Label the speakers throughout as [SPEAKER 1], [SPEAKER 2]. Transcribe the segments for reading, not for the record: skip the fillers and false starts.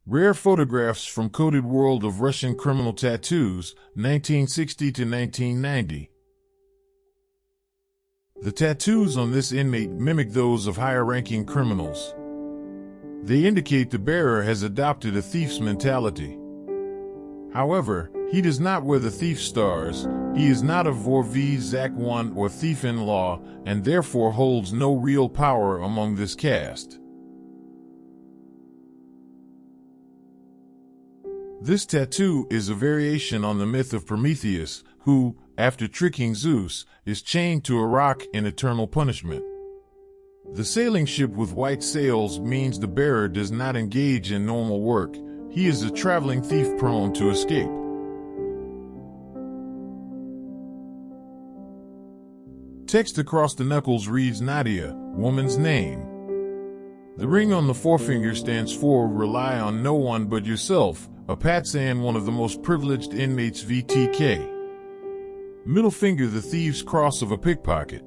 [SPEAKER 1] Rare photographs from Coded World of Russian Criminal Tattoos, 1960 to 1990. The tattoos on this inmate mimic those of higher-ranking criminals. They indicate the bearer has adopted a thief's mentality. However, he does not wear the thief stars, he is not a vorvi Zakone or thief-in-law, and therefore holds no real power among this caste. This tattoo is a variation on the myth of Prometheus, who, after tricking Zeus, is chained to a rock in eternal punishment. The sailing ship with white sails means the bearer does not engage in normal work. He is a traveling thief prone to escape. Text across the knuckles reads Nadia, woman's name. The ring on the forefinger stands for rely on no one but yourself, a patsan one of the most privileged inmates VTK. Middle finger the thieves' cross of a pickpocket.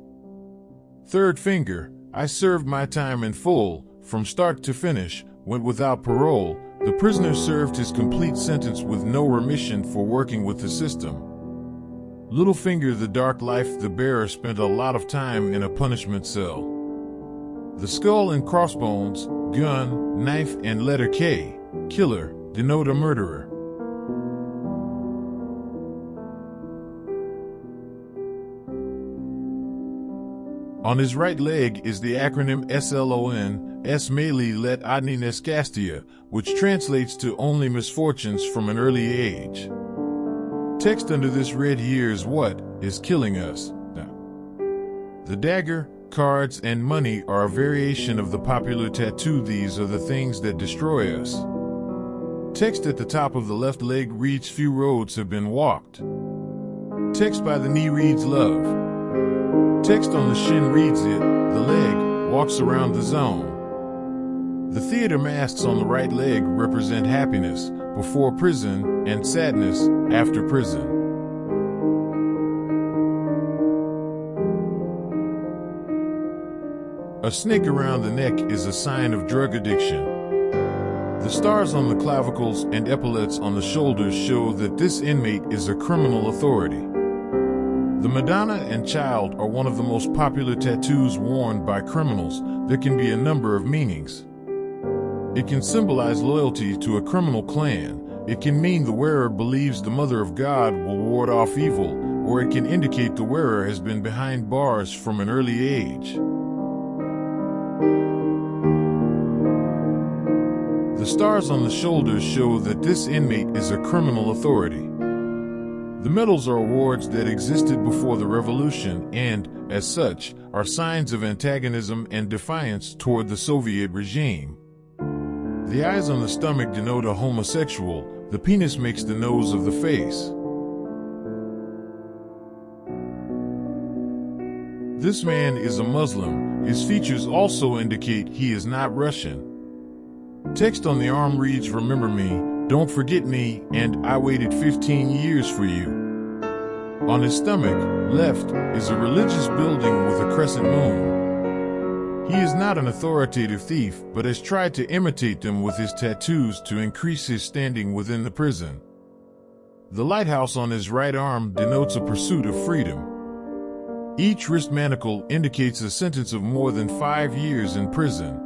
[SPEAKER 1] Third finger, I served my time in full, from start to finish, went without parole. The prisoner served his complete sentence with no remission for working with the system. Little finger the dark life the bearer spent a lot of time in a punishment cell. The skull and crossbones, gun, knife and letter K, killer, denote a murderer. On his right leg is the acronym SLON, Smeli let Odny Neskastia, which translates to only misfortunes from an early age. Text under this read here is what is killing us. The dagger, cards, and money are a variation of the popular tattoo These are the things that destroy us. Text at the top of the left leg reads Few roads have been walked. Text by the knee reads Love. Text on the shin reads It, the leg, walks around the zone. The theater masks on the right leg represent happiness before prison and sadness after prison. A snake around the neck is a sign of drug addiction. The stars on the clavicles and epaulets on the shoulders show that this inmate is a criminal authority. The Madonna and Child are one of the most popular tattoos worn by criminals. There can be a number of meanings. It can symbolize loyalty to a criminal clan. It can mean the wearer believes the Mother of God will ward off evil, or it can indicate the wearer has been behind bars from an early age. The stars on the shoulders show that this inmate is a criminal authority. The medals are awards that existed before the revolution and, as such, are signs of antagonism and defiance toward the Soviet regime. The eyes on the stomach denote a homosexual. The penis makes the nose of the face. This man is a Muslim. His features also indicate he is not Russian. Text on the arm reads Remember me, don't forget me, and I waited 15 years for you. On his stomach, left, is a religious building with a crescent moon. He is not an authoritative thief, but has tried to imitate them with his tattoos to increase his standing within the prison. The lighthouse on his right arm denotes a pursuit of freedom. Each wrist manacle indicates a sentence of more than 5 years in prison.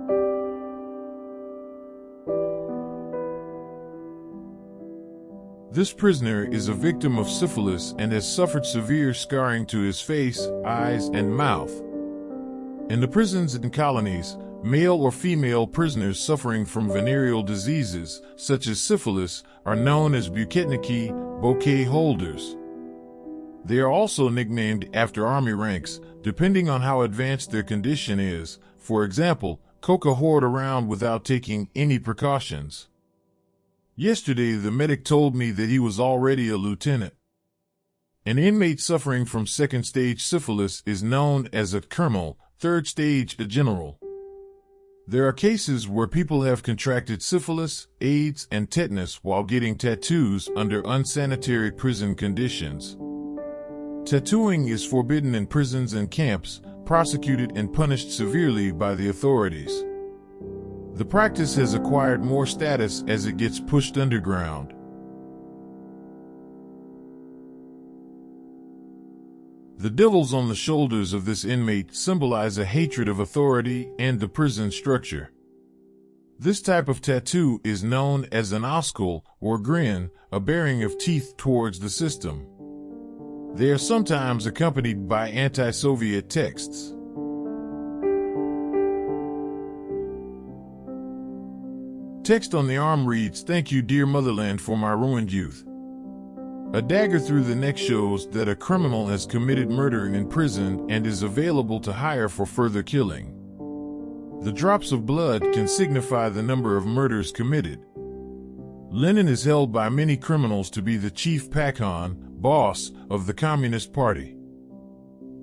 [SPEAKER 1] This prisoner is a victim of syphilis and has suffered severe scarring to his face, eyes, and mouth. In the prisons and colonies, male or female prisoners suffering from venereal diseases, such as syphilis, are known as buketniki, bouquet holders. They are also nicknamed after army ranks, depending on how advanced their condition is. For example, coca hoard around without taking any precautions. Yesterday, the medic told me that he was already a lieutenant. An inmate suffering from second-stage syphilis is known as a colonel, third stage a general. There are cases where people have contracted syphilis, AIDS, and tetanus while getting tattoos under unsanitary prison conditions. Tattooing is forbidden in prisons and camps, prosecuted and punished severely by the authorities. The practice has acquired more status as it gets pushed underground. The devils on the shoulders of this inmate symbolize a hatred of authority and the prison structure. This type of tattoo is known as an oskull or grin, a baring of teeth towards the system. They are sometimes accompanied by anti-Soviet texts. Text on the arm reads, "Thank you, dear motherland, for my ruined youth." A dagger through the neck shows that a criminal has committed murder in prison and is available to hire for further killing. The drops of blood can signify the number of murders committed. Lenin is held by many criminals to be the chief pakhan, boss, of the Communist Party.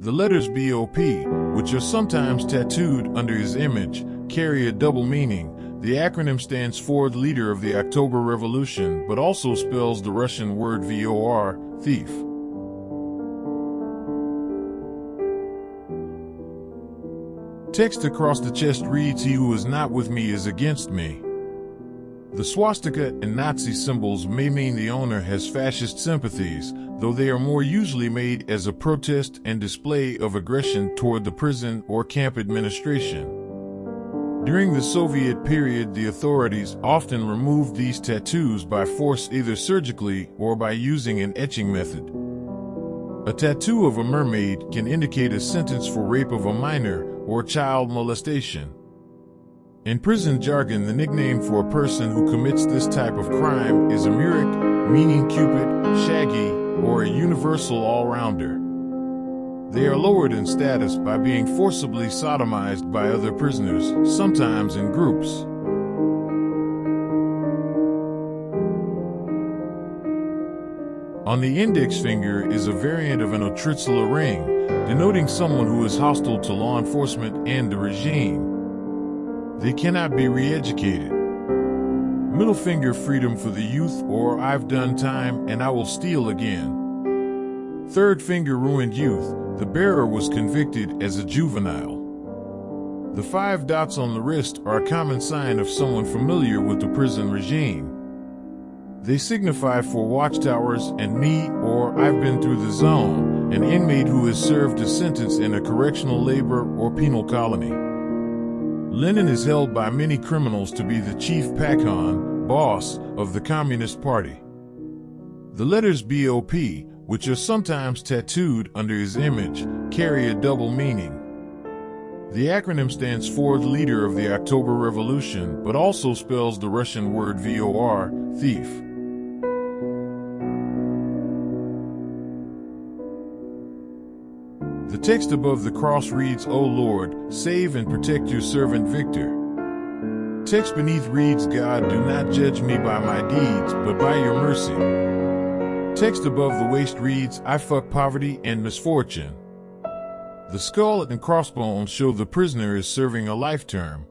[SPEAKER 1] The letters BOP, which are sometimes tattooed under his image, carry a double meaning. The acronym stands for the leader of the October Revolution, but also spells the Russian word VOR, thief. Text across the chest reads, "He who is not with me is against me." The swastika and Nazi symbols may mean the owner has fascist sympathies, though they are more usually made as a protest and display of aggression toward the prison or camp administration. During the Soviet period, the authorities often removed these tattoos by force, either surgically or by using an etching method. A tattoo of a mermaid can indicate a sentence for rape of a minor or child molestation. In prison jargon, the nickname for a person who commits this type of crime is a murik, meaning Cupid, shaggy, or a universal all-rounder. They are lowered in status by being forcibly sodomized by other prisoners, sometimes in groups. On the index finger is a variant of an otritsula ring, denoting someone who is hostile to law enforcement and the regime. They cannot be re-educated. Middle finger, freedom for the youth, or I've done time and I will steal again. Third finger, ruined youth. The bearer was convicted as a juvenile. The 5 dots on the wrist are a common sign of someone familiar with the prison regime. They signify for watchtowers and me, or I've been through the zone, an inmate who has served a sentence in a correctional labor or penal colony. Lenin is held by many criminals to be the chief pakhan, boss, of the Communist Party. The letters BOP, which are sometimes tattooed under his image, carry a double meaning. The acronym stands for the leader of the October Revolution, but also spells the Russian word VOR, thief. The text above the cross reads, "O Lord, save and protect your servant Victor." Text beneath reads, "God, do not judge me by my deeds, but by your mercy." Text above the waist reads, "I fuck poverty and misfortune." The skull and crossbones show the prisoner is serving a life term.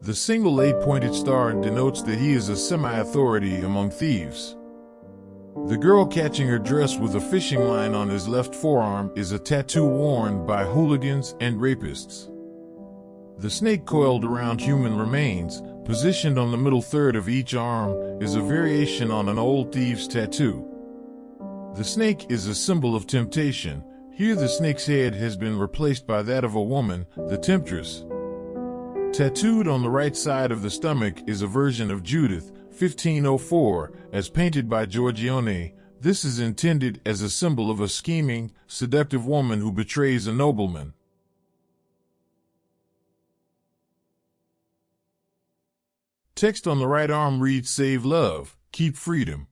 [SPEAKER 1] The single 8-pointed star denotes that he is a semi-authority among thieves. The girl catching her dress with a fishing line on his left forearm is a tattoo worn by hooligans and rapists. The snake coiled around human remains, positioned on the middle third of each arm, is a variation on an old thieves' tattoo. The snake is a symbol of temptation. Here the snake's head has been replaced by that of a woman, the temptress. Tattooed on the right side of the stomach is a version of Judith, 1504, as painted by Giorgione. This is intended as a symbol of a scheming, seductive woman who betrays a nobleman. Text on the right arm reads, "Save love, keep freedom."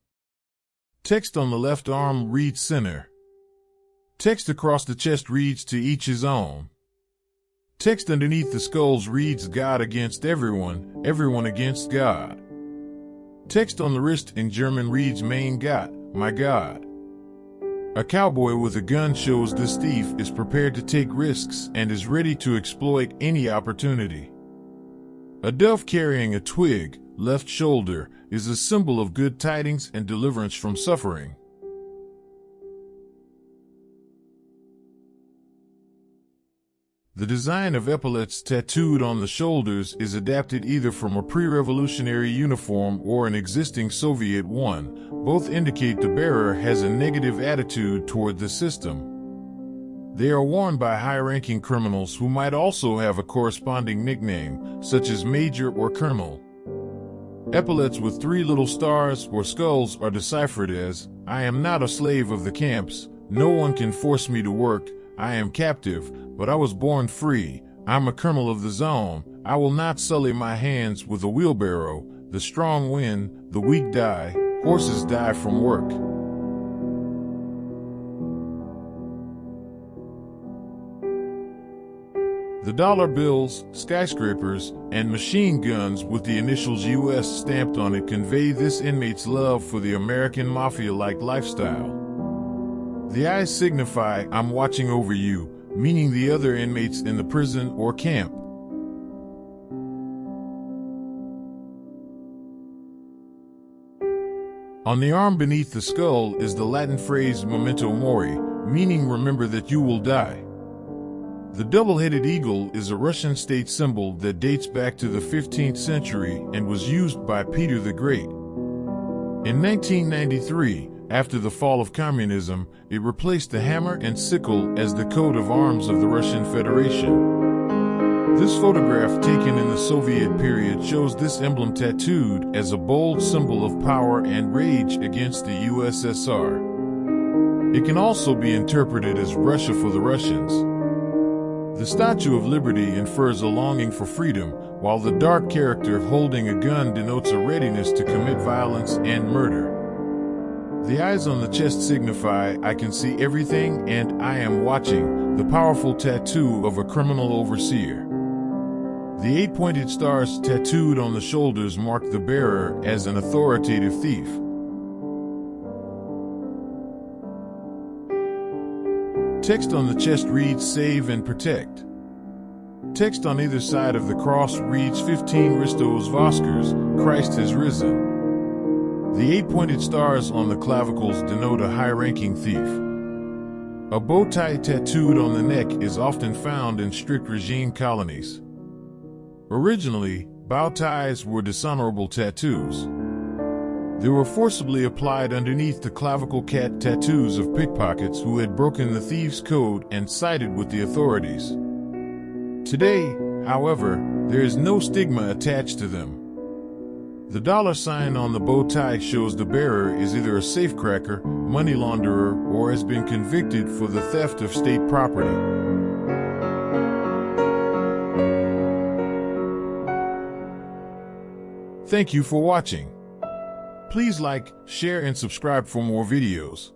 [SPEAKER 1] Text on the left arm reads, "Sinner." Text across the chest reads, "To each his own." Text underneath the skulls reads, "God against everyone, everyone against God." Text on the wrist in German reads, "Mein Gott, my God." A cowboy with a gun shows this thief is prepared to take risks and is ready to exploit any opportunity. A dove carrying a twig, left shoulder, is a symbol of good tidings and deliverance from suffering. The design of epaulets tattooed on the shoulders is adapted either from a pre-revolutionary uniform or an existing Soviet one. Both indicate the bearer has a negative attitude toward the system. They are worn by high-ranking criminals who might also have a corresponding nickname, such as Major or Colonel. Epaulets with 3 little stars or skulls are deciphered as, "I am not a slave of the camps, no one can force me to work, I am captive, but I was born free, I'm a colonel of the zone, I will not sully my hands with a wheelbarrow, the strong win, the weak die, horses die from work." The dollar bills, skyscrapers, and machine guns with the initials US stamped on it convey this inmate's love for the American mafia-like lifestyle. The eyes signify, "I'm watching over you," meaning the other inmates in the prison or camp. On the arm beneath the skull is the Latin phrase memento mori, meaning remember that you will die. The double-headed eagle is a Russian state symbol that dates back to the 15th century and was used by Peter the Great. In 1993, after the fall of communism, it replaced the hammer and sickle as the coat of arms of the Russian Federation. This photograph taken in the Soviet period shows this emblem tattooed as a bold symbol of power and rage against the USSR. It can also be interpreted as Russia for the Russians. The Statue of Liberty infers a longing for freedom, while the dark character holding a gun denotes a readiness to commit violence and murder. The eyes on the chest signify, "I can see everything and I am watching," the powerful tattoo of a criminal overseer. The 8 pointed stars tattooed on the shoulders mark the bearer as an authoritative thief. Text on the chest reads, "Save and protect." Text on either side of the cross reads, 15 Ristos Voskers, Christ has risen. The 8 pointed stars on the clavicles denote a high-ranking thief. A bow tie tattooed on the neck is often found in strict regime colonies. Originally, bow ties were dishonorable tattoos. They were forcibly applied underneath the clavicle cat tattoos of pickpockets who had broken the thieves' code and sided with the authorities. Today, however, there is no stigma attached to them. The dollar sign on the bow tie shows the bearer is either a safecracker, money launderer, or has been convicted for the theft of state property. Thank you for watching. Please like, share, and subscribe for more videos.